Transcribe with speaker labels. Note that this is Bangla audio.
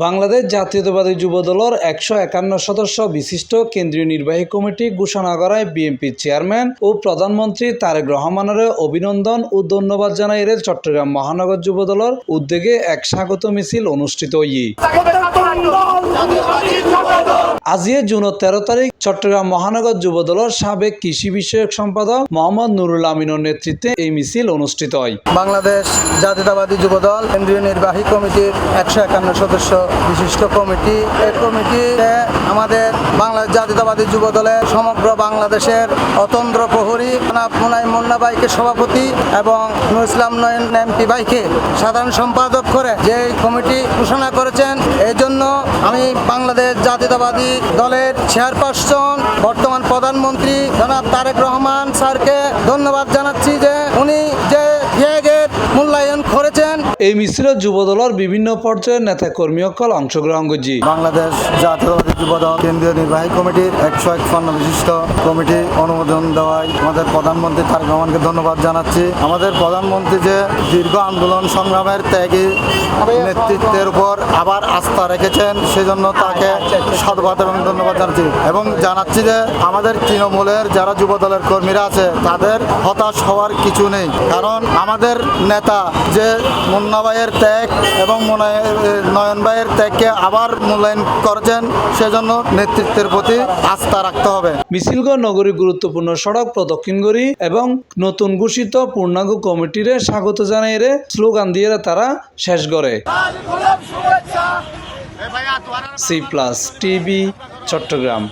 Speaker 1: বাংলাদেশ জাতীয়তাবাদী যুবদলের ১৫১ সদস্য বিশিষ্ট কেন্দ্রীয় নির্বাহী কমিটি ঘোষণা করায় বিএনপির চেয়ারম্যান ও প্রধানমন্ত্রী তারেক রহমানের অভিনন্দন ও ধন্যবাদ জানাই চট্টগ্রাম মহানগর যুবদলের উদ্যোগে এক স্বাগত মিছিল অনুষ্ঠিত হই। আজিয়ে জুন 13 তারিখ চট্টগ্রাম মহানগর যুবদলের সাবেক কৃষি বিষয়ক সম্পাদক মোহাম্মদ নুরুল আমিনের নেতৃত্বে এই মিছিল অনুষ্ঠিত হয়।
Speaker 2: বাংলাদেশ জাতীয়তাবাদী যুবদল কেন্দ্রীয় নির্বাহী কমিটির ১৫১ সদস্য বিশিষ্ট কমিটি। এই কমিটিতে আমাদের বাংলাদেশ জাতীয়তাবাদী যুবদলের সমগ্র বাংলাদেশের অতন্দ্র প্রহরী মুনাই মুন্না ভাইকে সভাপতি এবং নুরুল ইসলাম নয়ন এমপি ভাইকে সাধারণ সম্পাদক করে যে কমিটি ঘোষণা করেছেন, এই জন্য আমি বাংলাদেশ জাতীয়তাবাদী দলের চেয়ারপারসন বর্তমান প্রধানমন্ত্রী জনাব তারেক রহমান স্যারকে ধন্যবাদ জানাচ্ছি যে উনি যে ফ্ল্যাগের মূল্যায়ন করেছেন।
Speaker 1: এই মিছিলে যুবদলের বিভিন্ন পর্যায়ের নেতা কর্মী সকল অংশগ্রহণ করছি।
Speaker 2: বাংলাদেশ জাতীয়তাবাদী যুবদল কেন্দ্রীয় নির্বাহী কমিটির ১৫১ বিশিষ্ট কমিটি অনুমোদন দেওয়ায় আমাদের প্রধানমন্ত্রী তারেক রহমানকে ধন্যবাদ জানাচ্ছি। আমাদের প্রধানমন্ত্রী যে দীর্ঘ আন্দোলন সংগ্রামের ত্যাগী নেতৃত্বের উপর আবার আস্থা রেখেছেন, সেজন্য তাকে সাধুবাদ এবং ধন্যবাদ জানাচ্ছি এবং জানাচ্ছি যে আমাদের তৃণমূলের যারা যুবদলের কর্মীরা আছে তাদের হতাশ হওয়ার কিছু নেই, কারণ আমাদের নেতা যে মুন্না ভাইয়ের ত্যাগ এবং নয়ন ভাইয়ের ত্যাগকে আবার মূল্যায়ন করেছেন, সেজন্য নেতৃত্বের প্রতি আস্থা রাখতে হবে।
Speaker 1: মিছিলগড় নগরীর গুরুত্বপূর্ণ সড়ক প্রদক্ষিণ করি এবং নতুন ঘোষিত পূর্ণাঙ্গ কমিটির স্বাগত জানাই স্লোগান দিয়ে তারা শেষ করে। C+ TV Chittagong.